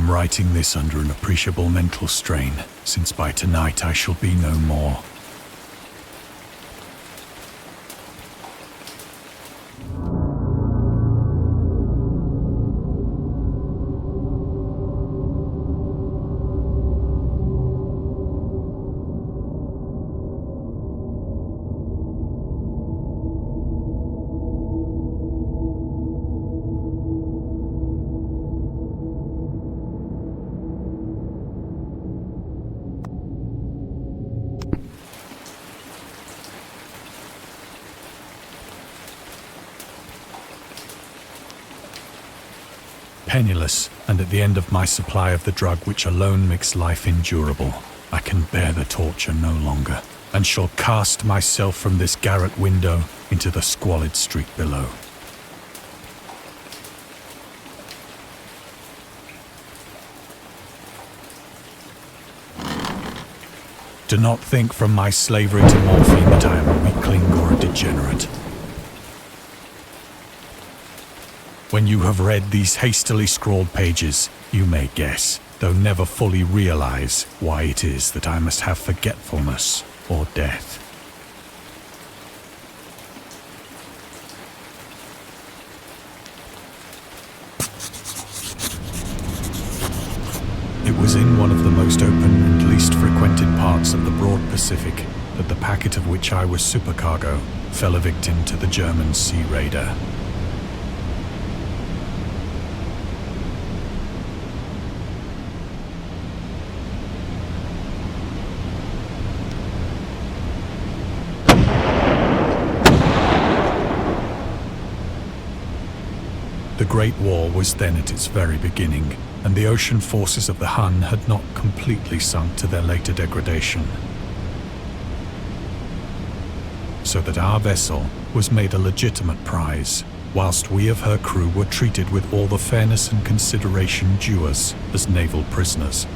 am writing this under an appreciable mental strain, since by tonight I shall be no more. Penniless, and at the end of my supply of the drug which alone makes life endurable, I can bear the torture no longer, and shall cast myself from this garret window into the squalid street below. Do not think from my slavery to morphine that I am a weakling or a degenerate. When you have read these hastily scrawled pages, you may guess, though never fully realize, why it is that I must have forgetfulness or death. It was in one of the most open and least frequented parts of the broad Pacific that the packet of which I was supercargo fell a victim to the German sea raider. The Great War was then at its very beginning, and the ocean forces of the Hun had not completely sunk to their later degradation. So that our vessel was made a legitimate prize, whilst we of her crew were treated with all the fairness and consideration due us as naval prisoners.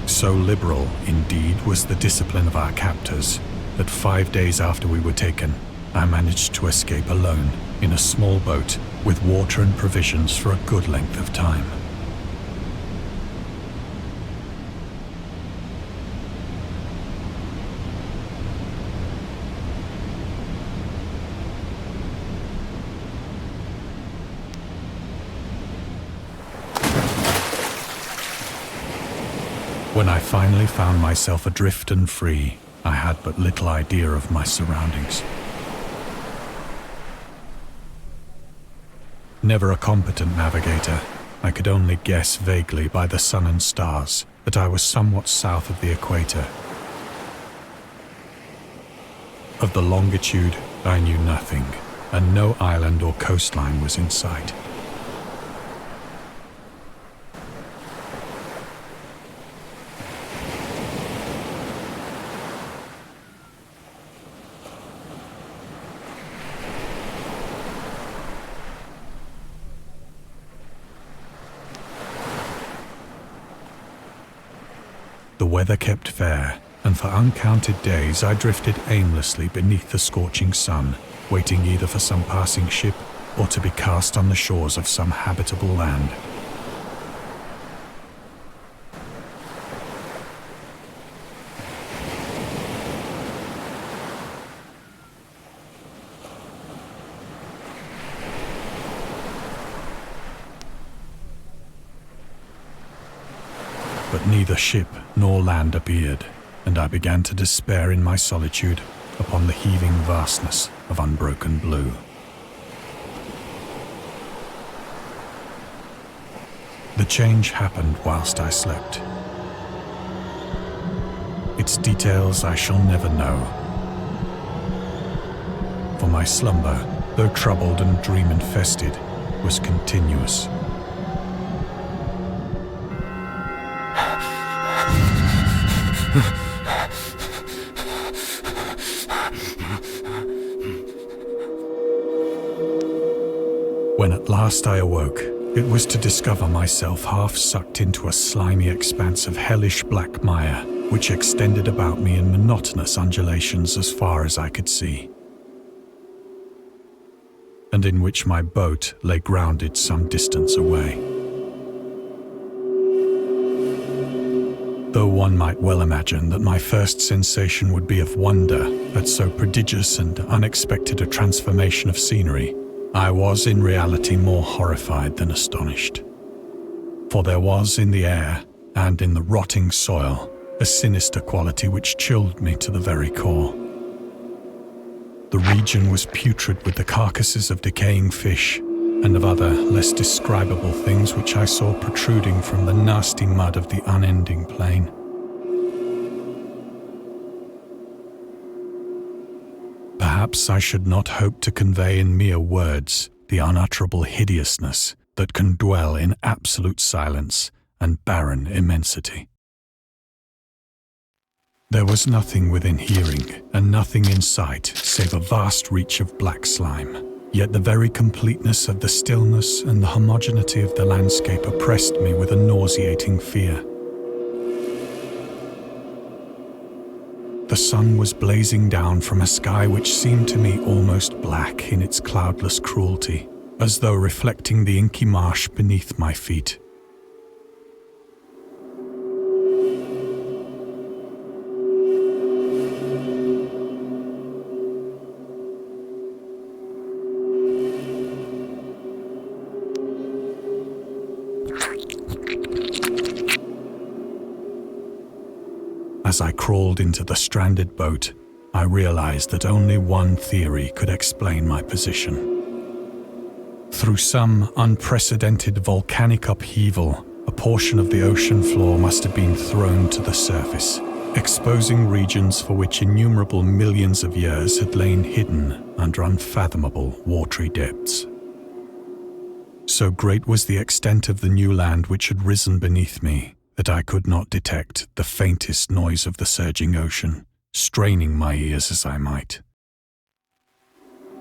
So liberal, indeed, was the discipline of our captors, that 5 days after we were taken, I managed to escape alone in a small boat with water and provisions for a good length of time. When I finally found myself adrift and free, I had but little idea of my surroundings. Never a competent navigator, I could only guess vaguely by the sun and stars that I was somewhat south of the equator. Of the longitude, I knew nothing, and no island or coastline was in sight. The weather kept fair, and for uncounted days I drifted aimlessly beneath the scorching sun, waiting either for some passing ship or to be cast on the shores of some habitable land. But neither ship nor land appeared, and I began to despair in my solitude upon the heaving vastness of unbroken blue. The change happened whilst I slept. Its details I shall never know, for my slumber, though troubled and dream-infested, was continuous. When at last I awoke, it was to discover myself half sucked into a slimy expanse of hellish black mire, which extended about me in monotonous undulations as far as I could see, and in which my boat lay grounded some distance away. Though one might well imagine that my first sensation would be of wonder at so prodigious and unexpected a transformation of scenery, I was in reality more horrified than astonished. For there was in the air and in the rotting soil a sinister quality which chilled me to the very core. The region was putrid with the carcasses of decaying fish and of other less describable things which I saw protruding from the nasty mud of the unending plain. Perhaps I should not hope to convey in mere words the unutterable hideousness that can dwell in absolute silence and barren immensity. There was nothing within hearing and nothing in sight save a vast reach of black slime. Yet the very completeness of the stillness and the homogeneity of the landscape oppressed me with a nauseating fear. The sun was blazing down from a sky which seemed to me almost black in its cloudless cruelty, as though reflecting the inky marsh beneath my feet. As I crawled into the stranded boat, I realized that only one theory could explain my position. Through some unprecedented volcanic upheaval, a portion of the ocean floor must have been thrown to the surface, exposing regions for which innumerable millions of years had lain hidden under unfathomable watery depths. So great was the extent of the new land which had risen beneath me, that I could not detect the faintest noise of the surging ocean, straining my ears as I might.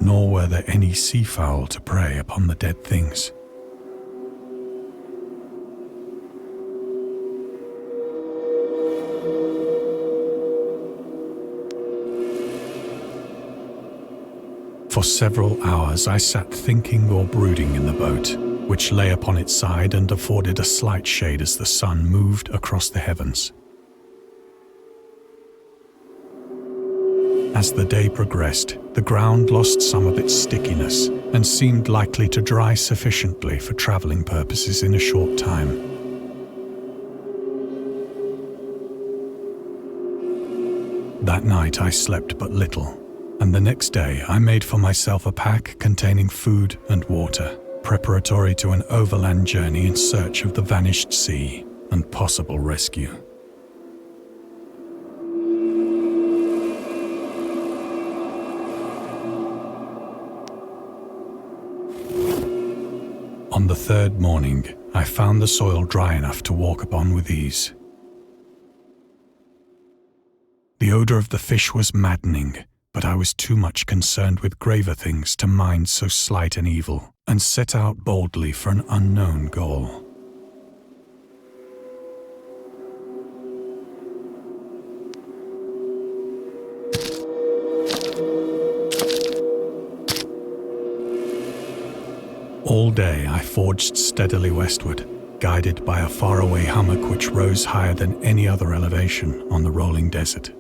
Nor were there any seafowl to prey upon the dead things. For several hours I sat thinking or brooding in the boat, which lay upon its side and afforded a slight shade as the sun moved across the heavens. As the day progressed, the ground lost some of its stickiness and seemed likely to dry sufficiently for traveling purposes in a short time. That night I slept but little, and the next day I made for myself a pack containing food and water, preparatory to an overland journey in search of the vanished sea and possible rescue. third morning, I found the soil dry enough to walk upon with ease. The odor of the fish was maddening, but I was too much concerned with graver things to mind so slight an evil, and set out boldly for an unknown goal. All day I forged steadily westward, guided by a faraway hummock which rose higher than any other elevation on the rolling desert.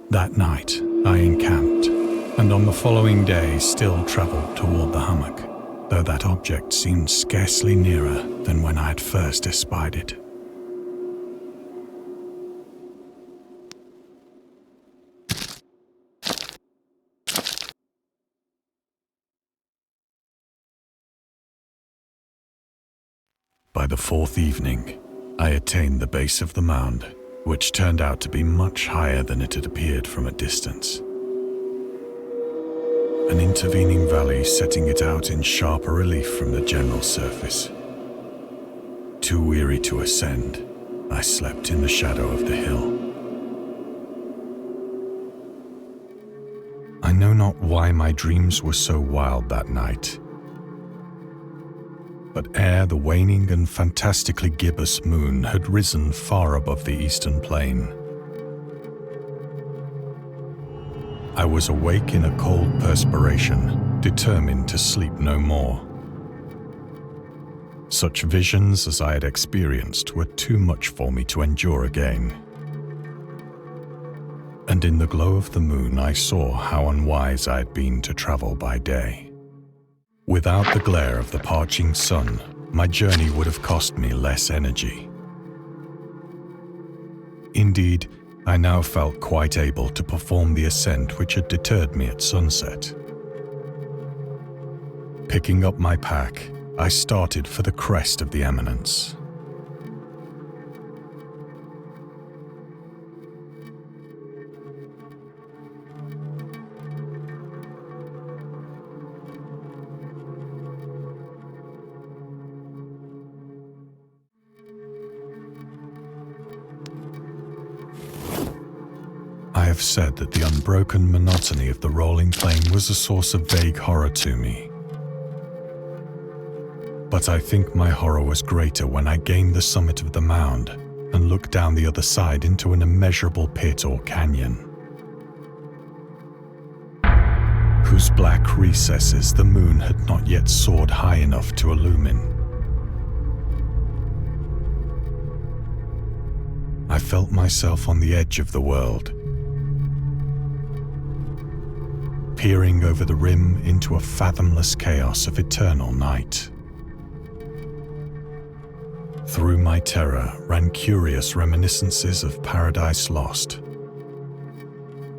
That night, I encamped, and on the following day still travelled toward the hummock, though that object seemed scarcely nearer than when I had first espied it. By the fourth evening, I attained the base of the mound, which turned out to be much higher than it had appeared from a distance. An intervening valley setting it out in sharper relief from the general surface. Too weary to ascend, I slept in the shadow of the hill. I know not why my dreams were so wild that night, but ere the waning and fantastically gibbous moon had risen far above the eastern plain, I was awake in a cold perspiration, determined to sleep no more. Such visions as I had experienced were too much for me to endure again. And in the glow of the moon I saw how unwise I had been to travel by day. Without the glare of the parching sun, my journey would have cost me less energy. Indeed, I now felt quite able to perform the ascent which had deterred me at sunset. Picking up my pack, I started for the crest of the eminence. I have said that the unbroken monotony of the rolling plain was a source of vague horror to me. But I think my horror was greater when I gained the summit of the mound and looked down the other side into an immeasurable pit or canyon, whose black recesses the moon had not yet soared high enough to illumine. I felt myself on the edge of the world, peering over the rim into a fathomless chaos of eternal night. Through my terror ran curious reminiscences of Paradise Lost,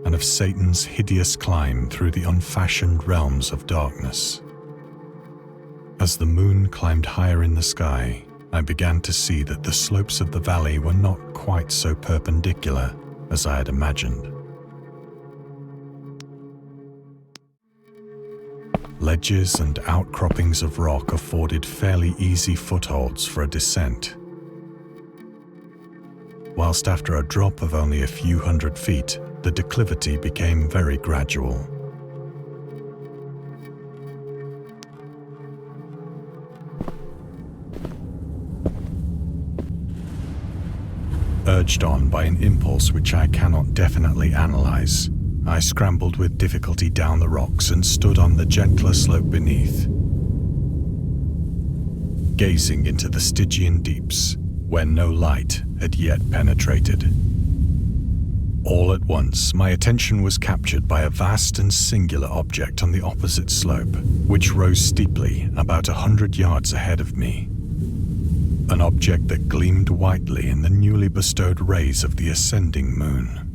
and of Satan's hideous climb through the unfashioned realms of darkness. As the moon climbed higher in the sky, I began to see that the slopes of the valley were not quite so perpendicular as I had imagined. Ledges and outcroppings of rock afforded fairly easy footholds for a descent, whilst after a drop of only a few hundred feet, the declivity became very gradual. Urged on by an impulse which I cannot definitely analyze, I scrambled with difficulty down the rocks and stood on the gentler slope beneath, gazing into the Stygian deeps where no light had yet penetrated. All at once, my attention was captured by a vast and singular object on the opposite slope, which rose steeply about 100 yards ahead of me. An object that gleamed whitely in the newly bestowed rays of the ascending moon.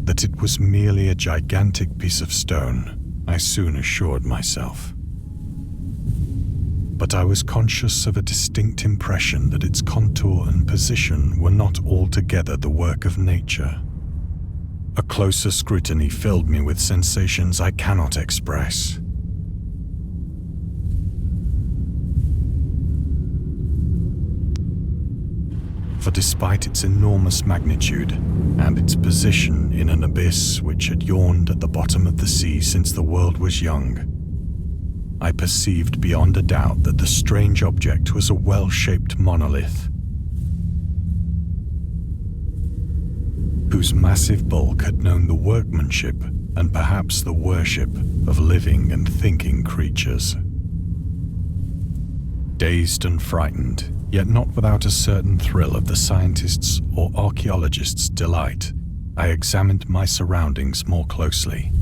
That it was merely a gigantic piece of stone, I soon assured myself. But I was conscious of a distinct impression that its contour and position were not altogether the work of nature. A closer scrutiny filled me with sensations I cannot express. For despite its enormous magnitude and its position in an abyss which had yawned at the bottom of the sea since the world was young, I perceived beyond a doubt that the strange object was a well-shaped monolith, whose massive bulk had known the workmanship and perhaps the worship of living and thinking creatures. Dazed and frightened, yet not without a certain thrill of the scientist's or archaeologist's delight, I examined my surroundings more closely.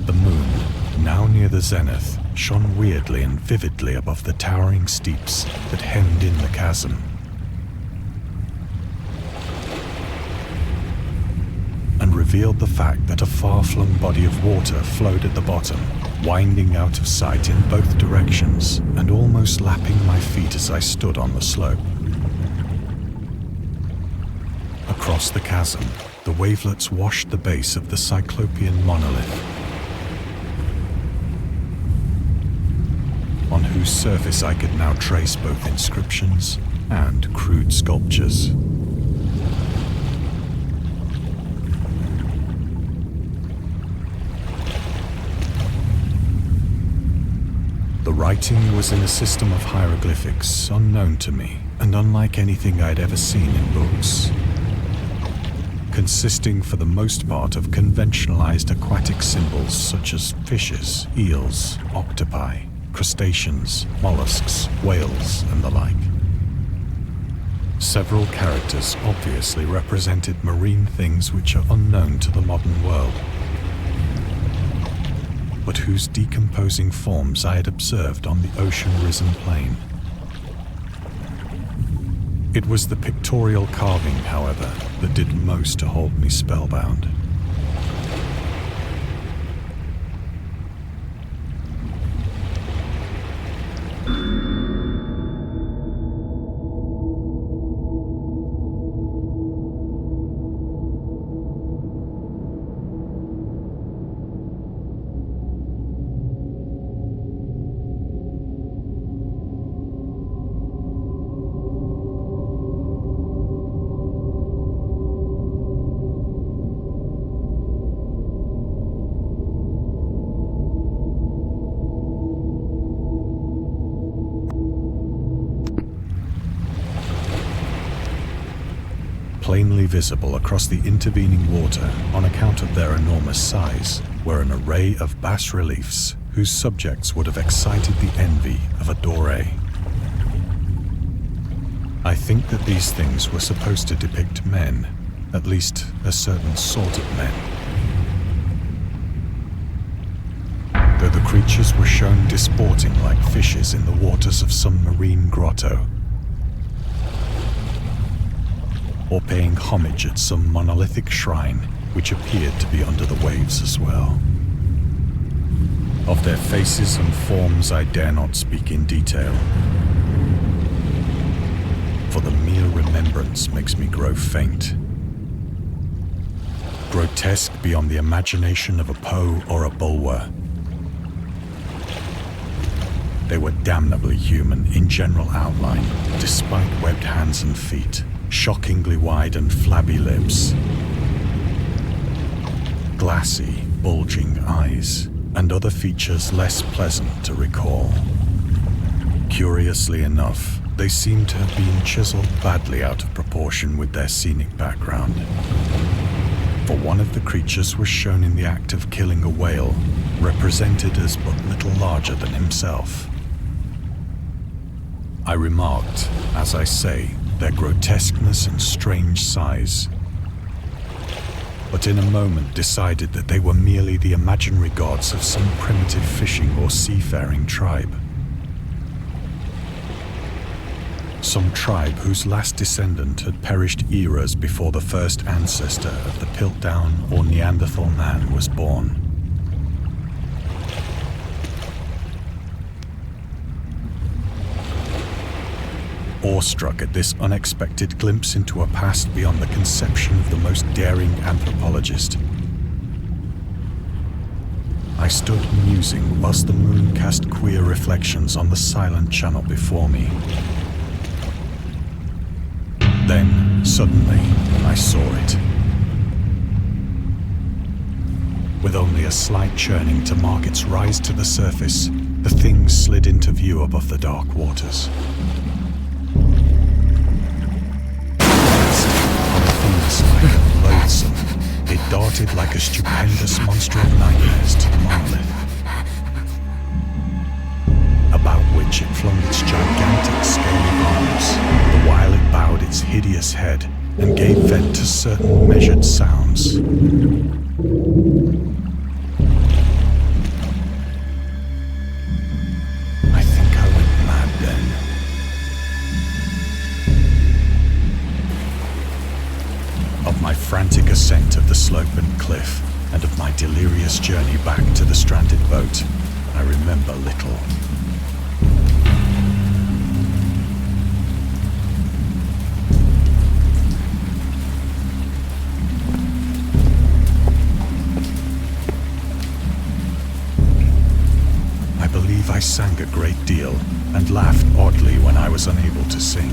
The moon, now near the zenith, shone weirdly and vividly above the towering steeps that hemmed in the chasm. And revealed the fact that a far-flung body of water flowed at the bottom, winding out of sight in both directions and almost lapping my feet as I stood on the slope. Across the chasm, the wavelets washed the base of the Cyclopean monolith, on whose surface I could now trace both inscriptions and crude sculptures. The writing was in a system of hieroglyphics unknown to me and unlike anything I'd ever seen in books, consisting for the most part of conventionalized aquatic symbols such as fishes, eels, octopi, crustaceans, mollusks, whales, and the like. Several characters obviously represented marine things which are unknown to the modern world, but whose decomposing forms I had observed on the ocean-risen plain. It was the pictorial carving, however, that did most to hold me spellbound. Plainly visible across the intervening water on account of their enormous size were an array of bas-reliefs whose subjects would have excited the envy of a Doré. I think that these things were supposed to depict men, at least a certain sort of men. Though the creatures were shown disporting like fishes in the waters of some marine grotto, or paying homage at some monolithic shrine which appeared to be under the waves as well. Of their faces and forms I dare not speak in detail, for the mere remembrance makes me grow faint. Grotesque beyond the imagination of a Poe or a Bulwer, they were damnably human in general outline, despite webbed hands and feet, shockingly wide and flabby lips, glassy, bulging eyes, and other features less pleasant to recall. Curiously enough, they seem to have been chiseled badly out of proportion with their scenic background. For one of the creatures was shown in the act of killing a whale, represented as but little larger than himself. I remarked, as I say, their grotesqueness and strange size, but in a moment decided that they were merely the imaginary gods of some primitive fishing or seafaring tribe. Some tribe whose last descendant had perished eras before the first ancestor of the Piltdown or Neanderthal man was born. Awestruck at this unexpected glimpse into a past beyond the conception of the most daring anthropologist, I stood musing whilst the moon cast queer reflections on the silent channel before me. Then, suddenly, I saw it. With only a slight churning to mark its rise to the surface, the thing slid into view above the dark waters. Unfamous-like and loathsome, it darted like a stupendous monster of nightmares to the monolith, about which it flung its gigantic scaly arms, the while it bowed its hideous head and gave vent to certain measured sounds. I think I went mad then. Of my frantic ascent of the slope and cliff, and of my delirious journey back to the stranded boat, I remember little. I sang a great deal and laughed oddly when I was unable to sing.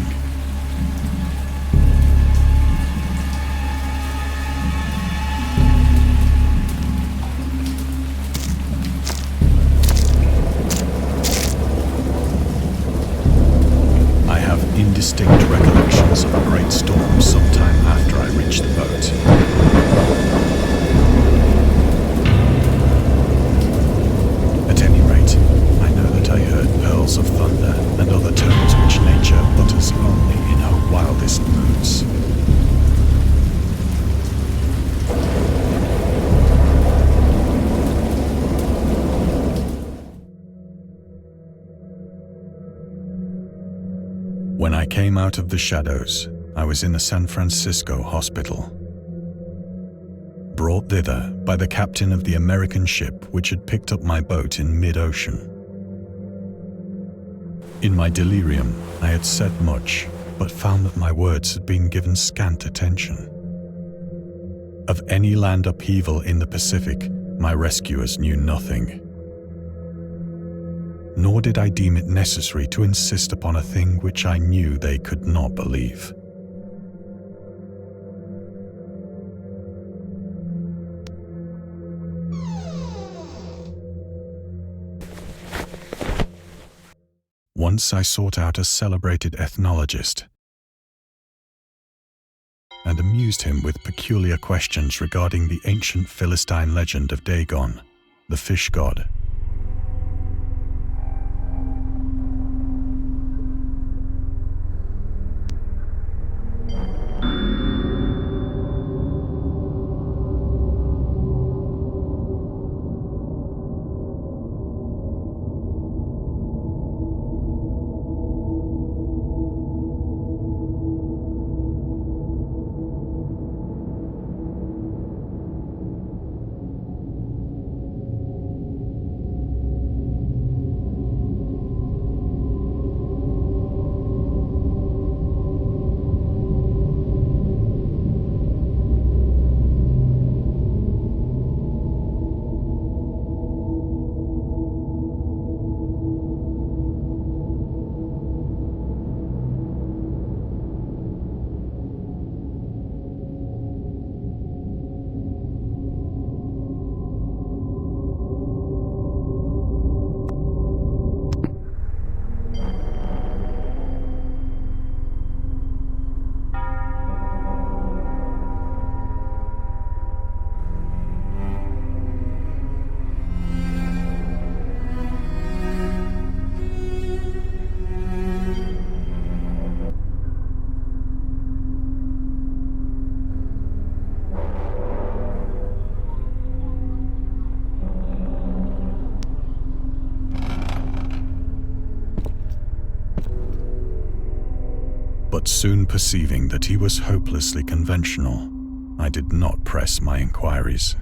I have indistinct recollections of a great storm sometime after I reached the boat. I heard pearls of thunder and other tones which nature utters only in her wildest moods. When I came out of the shadows, I was in a San Francisco hospital, brought thither by the captain of the American ship which had picked up my boat in mid-ocean. In my delirium, I had said much, but found that my words had been given scant attention. Of any land upheaval in the Pacific, my rescuers knew nothing. Nor did I deem it necessary to insist upon a thing which I knew they could not believe. Once I sought out a celebrated ethnologist and amused him with peculiar questions regarding the ancient Philistine legend of Dagon, the fish god. Soon perceiving that he was hopelessly conventional, I did not press my inquiries.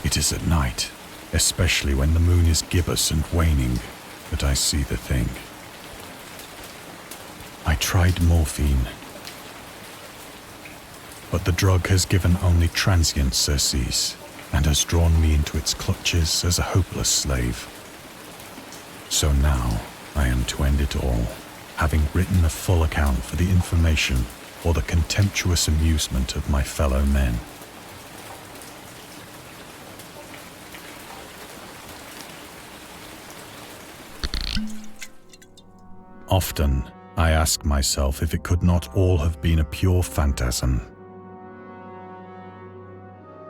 It is at night, especially when the moon is gibbous and waning, that I see the thing. I tried morphine, but the drug has given only transient surcease and has drawn me into its clutches as a hopeless slave. So now I am to end it all, having written a full account for the information or the contemptuous amusement of my fellow men. Often, I ask myself if it could not all have been a pure phantasm.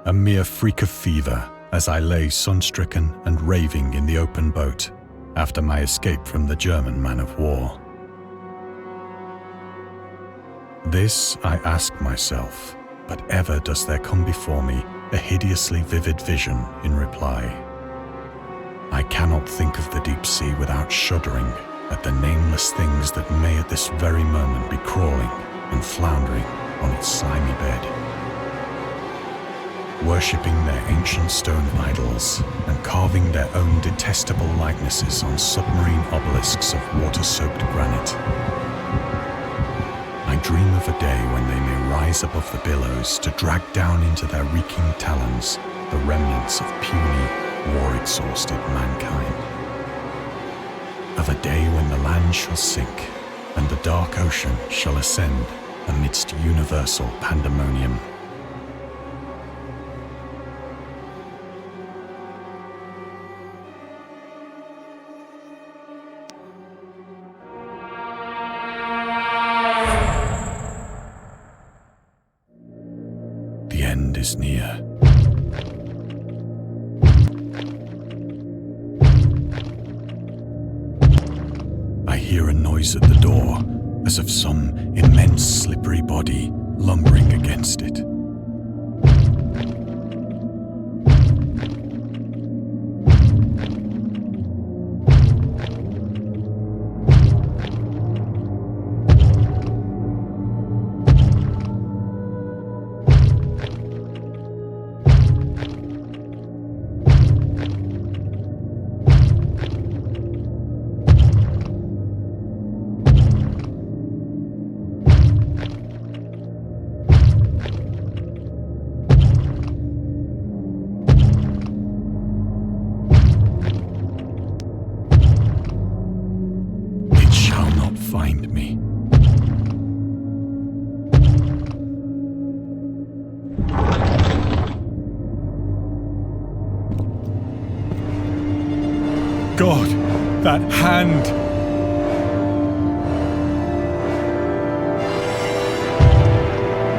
A mere freak of fever as I lay sun-stricken and raving in the open boat after my escape from the German man of war. This I ask myself, but ever does there come before me a hideously vivid vision in reply. I cannot think of the deep sea without shuddering at the nameless things that may at this very moment be crawling and floundering on its slimy bed, worshipping their ancient stone idols and carving their own detestable likenesses on submarine obelisks of water-soaked granite. I dream of a day when they may rise above the billows to drag down into their reeking talons the remnants of puny, war-exhausted mankind. Of a day when the land shall sink and the dark ocean shall ascend amidst universal pandemonium. The end is near. I hear a noise at the door, as of some immense slippery body lumbering against it. find me. God, that hand!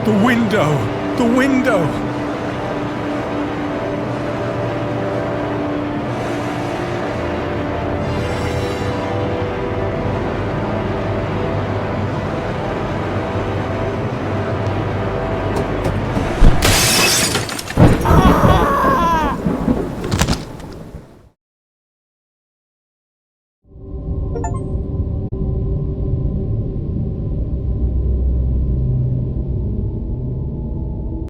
The window! The window!